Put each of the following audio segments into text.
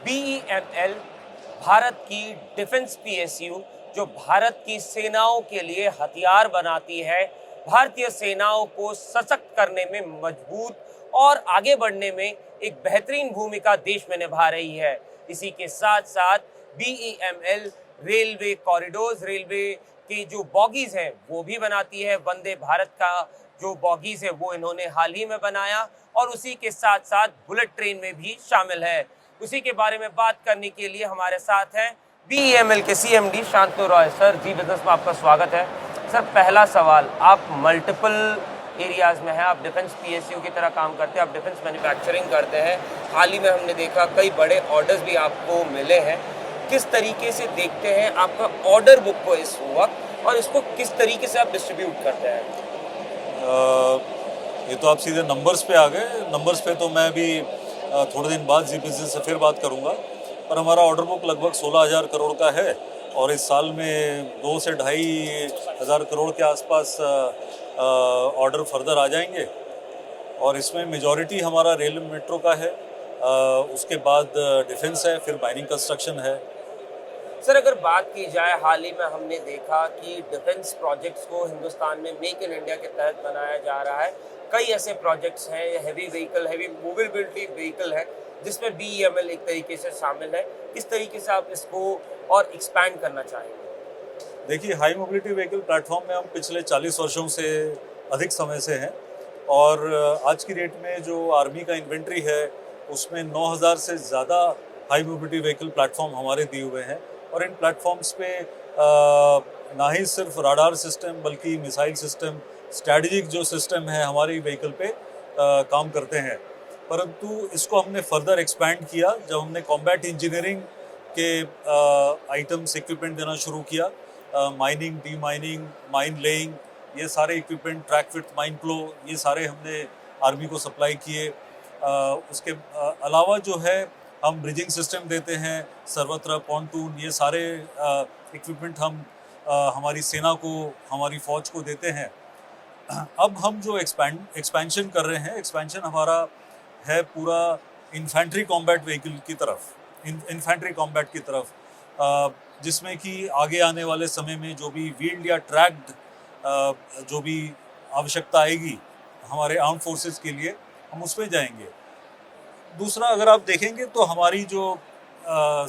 BEML Bharat की defence PSU जो भारत की सेनाओं के लिए हथियार बनाती है, भारतीय सेनाओं को सशक्त करने में मजबूत और आगे बढ़ने में एक बेहतरीन भूमिका देश में निभा रही है। इसी के साथ साथ BEML रेलवे कॉरिडोर्स, रेलवे के जो बॉगीज हैं वो भी बनाती है। वंदे भारत का जो बॉगीज है वो इन्होंने हाल ही में बनाया और उसी के साथ साथ बुलेट ट्रेन में भी शामिल है। उसी के बारे में बात करने के लिए हमारे साथ हैं BEML के CMD शांतनु रॉय। सर जी बिजनेस में आपका स्वागत है। सर पहला सवाल, आप मल्टीपल एरियाज में हैं, आप डिफेंस पीएसयू की तरह काम करते हैं, आप डिफेंस मैन्युफैक्चरिंग करते हैं। हाल ही में हमने देखा कई बड़े ऑर्डर्स भी आपको मिले हैं। किस तरीके से देखते हैं आपका ऑर्डर बुक को इस वक्त, और इसको किस तरीके से आप डिस्ट्रीब्यूट करते हैं? ये तो आप सीधे नंबर्स पे आ गए। नंबर्स पे तो मैं भी थोड़े दिन बाद जी बिजनेस से फिर बात करूंगा, पर हमारा ऑर्डर बुक लगभग 16,000 करोड़ का है और इस साल में 2 से 2,500 करोड़ के आसपास ऑर्डर फर्दर आ जाएंगे और इसमें मेजॉरिटी हमारा रेल मेट्रो का है, उसके बाद डिफेंस है, फिर माइनिंग कंस्ट्रक्शन है। सर अगर बात की जाए, हाल ही में हमने देखा कि डिफेंस प्रोजेक्ट्स को हिंदुस्तान में मेक इन इंडिया के तहत बनाया जा रहा है। कई ऐसे प्रोजेक्ट्स हैं, heavy vehicle, heavy mobility vehicle है जिसमें BEML एक तरीके से शामिल है। किस तरीके से आप इसको और एक्सपैंड करना चाहेंगे? देखिए, हाई मोबिलिटी व्हीकल प्लेटफॉर्म में हम पिछले 40 वर्षों से अधिक समय से हैं और आज की डेट में जो आर्मी का इन्वेंट्री है उसमें 9,000 से ज़्यादा हाई मोबिलिटी व्हीकल प्लेटफॉर्म हमारे दिए हुए हैं और इन प्लेटफॉर्म्स पे ना ही सिर्फ राडार सिस्टम बल्कि मिसाइल सिस्टम, स्ट्रैटेजिक जो सिस्टम है हमारे व्हीकल पे काम करते हैं। परंतु इसको हमने फर्दर एक्सपैंड किया जब हमने कॉम्बैट इंजीनियरिंग के आइटम्स इक्विपमेंट देना शुरू किया। Mining, D mining, mine laying, ये सारे equipment, track fit, mine flow, ये सारे हमने आर्मी को सप्लाई किए। उसके अलावा जो है हम ब्रिजिंग सिस्टम देते हैं, सर्वत्र पॉन्टून, ये सारे इक्विपमेंट हम हमारी सेना को, हमारी फौज को देते हैं। अब हम जो एक्सपेंशन कर रहे हैं, एक्सपेंशन हमारा है पूरा इन्फेंट्री कॉम्बैट व्हीकल की तरफ, इन्फेंट्री कॉम्बैट की तरफ, जिसमें कि आगे आने वाले समय में जो भी व्हील्ड या ट्रैक्ड जो भी आवश्यकता आएगी हमारे आर्म फोर्सेस के लिए, हम उस पर जाएंगे। दूसरा, अगर आप देखेंगे तो हमारी जो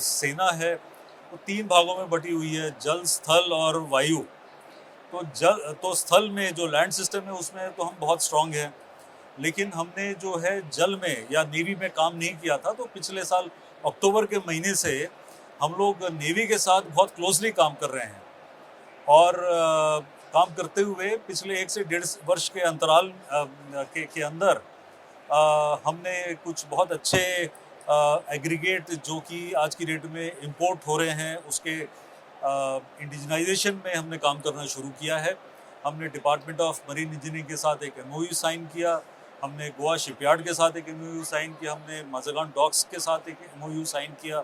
सेना है वो 3 भागों में बटी हुई है, जल, स्थल और वायु। तो स्थल में जो लैंड सिस्टम है उसमें तो हम बहुत स्ट्रांग हैं, लेकिन हमने जो है जल में या नेवी में काम नहीं किया था। तो पिछले साल अक्टूबर के महीने से हम लोग नेवी के साथ बहुत क्लोजली काम कर रहे हैं और काम करते हुए पिछले 1 से 1.5 वर्ष के अंतराल के अंदर हमने कुछ बहुत अच्छे एग्रीगेट जो कि आज की डेट में इंपोर्ट हो रहे हैं उसके इंडिजनाइजेशन में हमने काम करना शुरू किया है। हमने डिपार्टमेंट ऑफ मरीन इंजीनियरिंग के साथ एक MOU साइन किया, हमने गोवा शिपयार्ड के साथ एक MOU साइन किया, हमने माज़गान डॉक्स के साथ एक MOU साइन किया।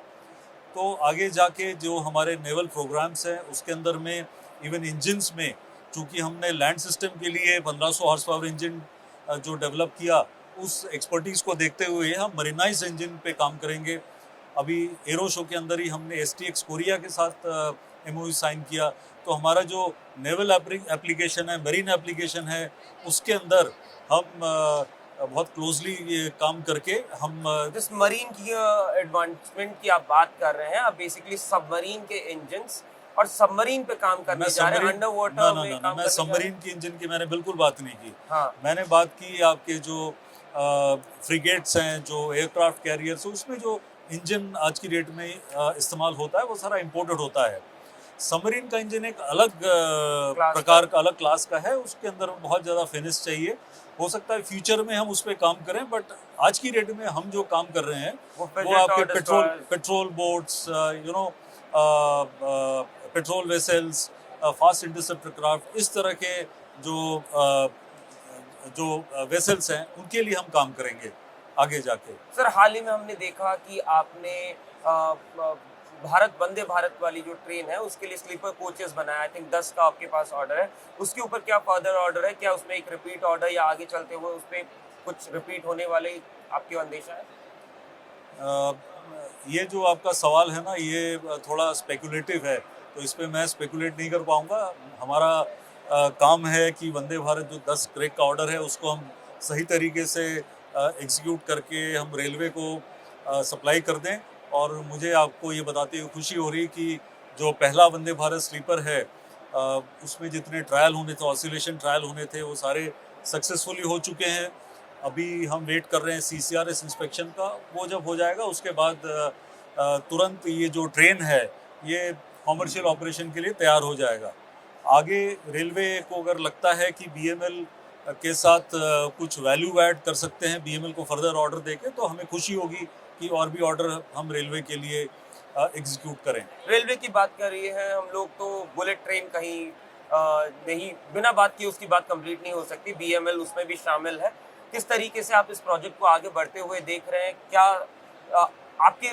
तो आगे जाके जो हमारे नेवल प्रोग्राम्स हैं उसके अंदर में इवन इंजन्स में, चूँकि हमने लैंड सिस्टम के लिए 1500 हॉर्स पावर इंजन जो डेवलप किया, उस एक्सपर्टीज़ को देखते हुए हम मरीनाइज इंजन पे काम करेंगे। अभी एरो शो के अंदर ही हमने STX कोरिया के साथ MOU साइन किया। तो हमारा जो नेवल एप्लीकेशन है, मरीन एप्लीकेशन है, उसके अंदर हम बहुत क्लोजली ये काम करके हम जिस मरीन की एडवांसमेंट की आप बात कर रहे हैं, आप बेसिकली सबमरीन के इंजन्स और सबमरीन पे काम करने जा रहे हैं, अंडर वाटर में काम मैं सबमरीन की इंजन की मैंने बिल्कुल बात नहीं की। हाँ। मैंने बात की आपके जो फ्रिगेट्स हैं, जो एयरक्राफ्ट कैरियर्स, उसमें जो इंजन आज की डेट में इस्तेमाल होता है वो सारा इंपोर्टेड होता है। सबमरीन का इंजन एक अलग प्रकार का, अलग क्लास का है, उसके अंदर बहुत ज़्यादा फिनिश चाहिए। हो सकता है फ्यूचर में हम उस पर काम करें, बट आज की डेट में हम जो काम कर रहे हैं वो आपके patrol boats, patrol vessels, fast interceptor craft, इस तरह के जो वेसल्स हैं उनके लिए हम काम करेंगे आगे जाके। सर हाल ही में हमने देखा कि आपने वंदे भारत वाली जो ट्रेन है उसके लिए स्लीपर कोचेस बनाया। आई थिंक 10 का आपके पास ऑर्डर है, उसके ऊपर क्या फर्दर ऑर्डर है? क्या उसमें एक रिपीट ऑर्डर या आगे चलते हुए उस पर कुछ रिपीट होने वाले आपकी अंदेशा है? ये जो आपका सवाल है ना, ये थोड़ा स्पेकुलेटिव है, तो इस पे मैं स्पेकुलेट नहीं कर पाऊंगा। हमारा काम है कि वंदे भारत जो 10 क्रैक का ऑर्डर है उसको हम सही तरीके से एग्जीक्यूट करके हम रेलवे को सप्लाई कर दें। और मुझे आपको ये बताते हुए खुशी हो रही कि जो पहला वंदे भारत स्लीपर है उसमें जितने ट्रायल होने थे, ऑसिलेशन ट्रायल होने थे, वो सारे सक्सेसफुली हो चुके हैं। अभी हम वेट कर रहे हैं CCRS इंस्पेक्शन का। वो जब हो जाएगा उसके बाद तुरंत ये जो ट्रेन है ये कॉमर्शियल ऑपरेशन के लिए तैयार हो जाएगा। आगे रेलवे को अगर लगता है कि BML के साथ कुछ वैल्यू ऐड कर सकते हैं, BML को फर्दर ऑर्डर देके, तो हमें खुशी होगी कि और भी ऑर्डर हम रेलवे के लिए एग्जीक्यूट करें। रेलवे की बात कर रही है हम लोग, तो बुलेट ट्रेन कहीं नहीं, बिना बात किए उसकी बात कंप्लीट नहीं हो सकती। BML उसमें भी शामिल है। किस तरीके से आप इस प्रोजेक्ट को आगे बढ़ते हुए देख रहे हैं? क्या आपके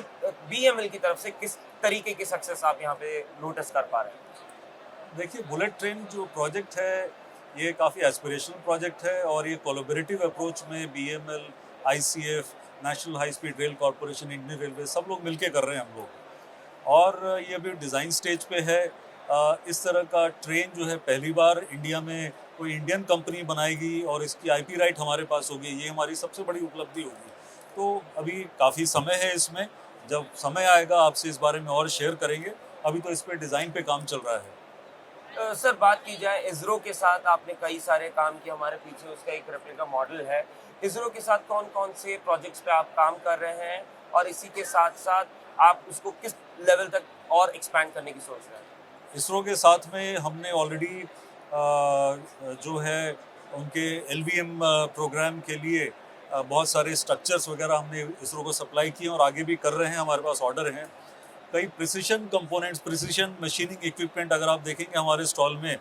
BML की तरफ से किस तरीके की सक्सेस आप यहाँ पे नोटिस कर पा रहे हैं? देखिए, बुलेट ट्रेन जो प्रोजेक्ट है ये काफ़ी एस्पिरेशनल प्रोजेक्ट है और ये कोलैबोरेटिव अप्रोच में BML, ICF, national high speed rail corporation, Indian railway सब लोग मिलके कर रहे हैं हम लोग। और ये अभी डिज़ाइन स्टेज पे है। इस तरह का ट्रेन जो है पहली बार इंडिया में कोई इंडियन कंपनी बनाएगी और इसकी IP राइट हमारे पास होगी, ये हमारी सबसे बड़ी उपलब्धि होगी। तो अभी काफ़ी समय है इसमें, जब समय आएगा आपसे इस बारे में और शेयर करेंगे। अभी तो इस पे डिज़ाइन पे काम चल रहा है। सर, बात की जाए इसरो के साथ, आपने कई सारे काम किए, हमारे पीछे उसका एक रेप्लिका मॉडल है। इसरो के साथ कौन कौन से प्रोजेक्ट्स पे आप काम कर रहे हैं और इसी के साथ साथ आप उसको किस लेवल तक और एक्सपैंड करने की सोच रहे हैं? इसरो के साथ में हमने ऑलरेडी जो है उनके LVM प्रोग्राम के लिए बहुत सारे स्ट्रक्चर्स वगैरह हमने इसरो को सप्लाई किए और आगे भी कर रहे हैं। हमारे पास ऑर्डर हैं। कई precision components, precision machining equipment अगर आप देखेंगे हमारे स्टॉल में,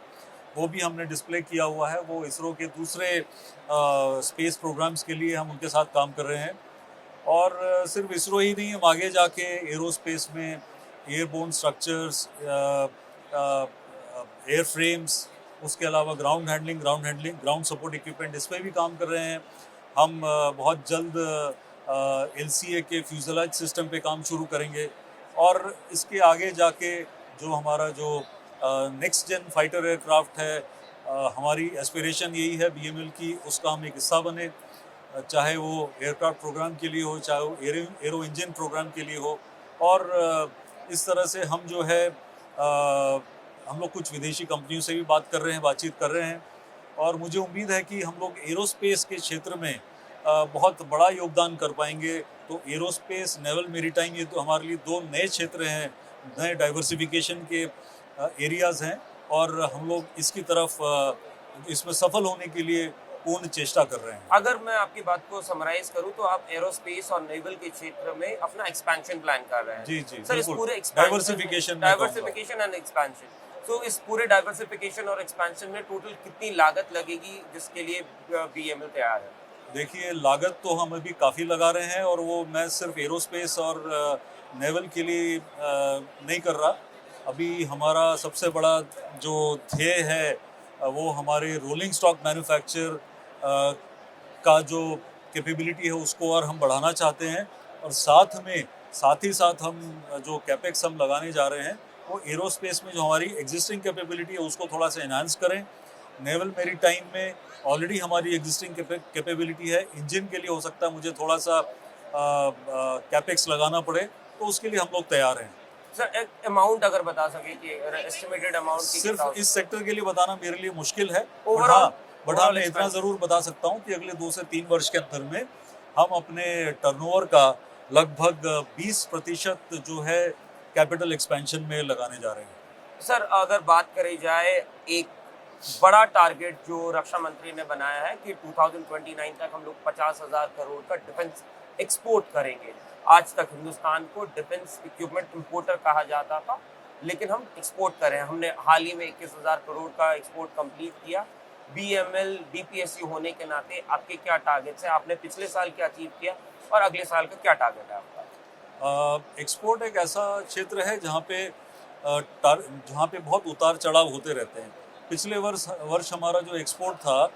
वो भी हमने डिस्प्ले किया हुआ है। वो इसरो के दूसरे स्पेस प्रोग्राम्स के लिए हम उनके साथ काम कर रहे हैं। और सिर्फ इसरो ही नहीं, हम आगे जाके एरोस्पेस में एयरबोर्न स्ट्रक्चर्स, एयर फ्रेम्स, उसके अलावा ग्राउंड सपोर्ट इक्विपमेंट, इस पर भी काम कर रहे हैं। हम बहुत जल्द LCA के फ्यूजलाज सिस्टम पे काम शुरू करेंगे। और इसके आगे जाके जो हमारा जो नेक्स्ट जेन फाइटर एयरक्राफ्ट है, हमारी एस्पिरेशन यही है BML की, उसका हम एक हिस्सा बने, चाहे वो एयरक्राफ्ट प्रोग्राम के लिए हो, चाहे वो एरो इंजन प्रोग्राम के लिए हो। और इस तरह से हम जो है हम लोग कुछ विदेशी कंपनियों से भी बात कर रहे हैं, बातचीत कर रहे हैं। और मुझे उम्मीद है कि हम लोग एरोस्पेस के क्षेत्र में बहुत बड़ा योगदान कर पाएंगे। तो एरोस्पेस, नेवल मेरीटाइम, ये तो हमारे लिए दो नए क्षेत्र हैं, नए डाइवर्सिफिकेशन के एरियाज़ हैं। और हम लोग इसकी तरफ इसमें सफल होने के लिए पूर्ण चेष्टा कर रहे हैं। अगर मैं आपकी बात को समराइज करूं तो आप एरोस्पेस और नेवल के क्षेत्र में अपना एक्सपेंशन प्लान कर रहे हैं। जी जी, सर, इस बिल्कुल। पूरे डाइवर्सिफिकेशन एंड एक्सपेंशन, तो इस पूरे डाइवर्सिफिकेशन और एक्सपेंशन में टोटल कितनी लागत लगेगी जिसके लिए BML तैयार है? देखिए, लागत तो हम अभी काफ़ी लगा रहे हैं और वो मैं सिर्फ एरोस्पेस और नेवल के लिए नहीं कर रहा। अभी हमारा सबसे बड़ा जो ध्येय है वो हमारे रोलिंग स्टॉक मैन्युफैक्चर का जो कैपेबिलिटी है उसको और हम बढ़ाना चाहते हैं। और साथ ही साथ हम जो कैपेक्स हम लगाने जा रहे हैं वो एरोस्पेस में जो हमारी एग्जिस्टिंग कैपेबिलिटी है उसको थोड़ा सा एनहांस करें। नेवल मेरीटाइम में ऑलरेडी हमारी एग्जिस्टिंग कैपेबिलिटी है। इंजन के लिए हो सकता है मुझे थोड़ा सा कैपेक्स लगाना पड़े, तो उसके लिए हम लोग तैयार हैं। सर, एक अमाउंट अगर बता सके कि एस्टिमेटेड अमाउंट सिर्फ इस सेक्टर के लिए बताना मेरे लिए मुश्किल है। ओवरऑल हाँ, मैं इतना ज़रूर बता सकता हूँ कि अगले 2 से 3 वर्ष के अंदर में हम अपने टर्नओवर का लगभग 20% जो है कैपिटल एक्सपेंशन में लगाने जा रहे हैं। सर, अगर बात करी जाए, एक बड़ा टारगेट जो रक्षा मंत्री ने बनाया है कि 2029 तक हम लोग 50,000 करोड़ का डिफेंस एक्सपोर्ट करेंगे। आज तक हिंदुस्तान को डिफेंस इक्विपमेंट इंपोर्टर कहा जाता था, लेकिन हम एक्सपोर्ट कर रहे हैं। हमने हाल ही में 21,000 करोड़ का एक्सपोर्ट कंप्लीट किया। BML DPSU होने के नाते आपके क्या टारगेट्स हैं? आपने पिछले साल क्या अचीव किया और अगले साल का क्या टारगेट है आपका? एक्सपोर्ट एक ऐसा क्षेत्र है जहाँ पे बहुत उतार चढ़ाव होते रहते हैं। पिछले वर्ष हमारा जो एक्सपोर्ट था,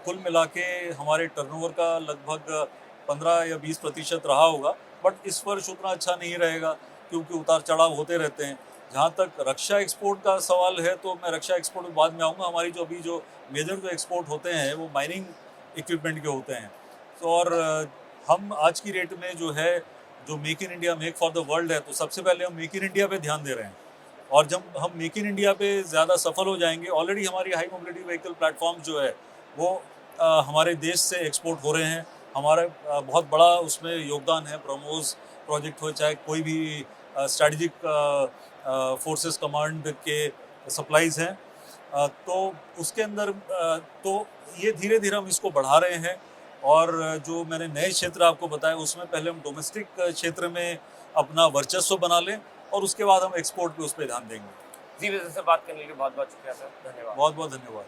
कुल मिला के हमारे टर्नओवर का लगभग 15 या 20% रहा होगा। बट इस वर्ष उतना अच्छा नहीं रहेगा क्योंकि उतार चढ़ाव होते रहते हैं। जहाँ तक रक्षा एक्सपोर्ट का सवाल है तो मैं रक्षा एक्सपोर्ट में बाद में आऊँगा। हमारी जो अभी जो मेजर जो एक्सपोर्ट होते हैं वो माइनिंग इक्विपमेंट के होते हैं। तो और हम आज की रेट में जो है जो make in India make for the world है, तो सबसे पहले हम मेक इन इंडिया पे ध्यान दे रहे हैं। और जब हम मेक इन इंडिया पे ज़्यादा सफल हो जाएंगे, ऑलरेडी हमारी हाई मोबिलिटी व्हीकल प्लेटफॉर्म जो है वो हमारे देश से एक्सपोर्ट हो रहे हैं। हमारा बहुत बड़ा उसमें योगदान है। ब्रह्मोस प्रोजेक्ट हो चाहे कोई भी स्ट्रेटजिक फोर्सेस कमांड के सप्लाईज हैं, तो उसके अंदर तो ये धीरे धीरे हम इसको बढ़ा रहे हैं। और जो मैंने नए क्षेत्र आपको बताया उसमें पहले हम डोमेस्टिक क्षेत्र में अपना वर्चस्व बना लें और उसके बाद हम एक्सपोर्ट पे उस पर ध्यान देंगे। जी, वजह से बात करने के लिए बहुत बहुत शुक्रिया सर, धन्यवाद। बहुत बहुत धन्यवाद।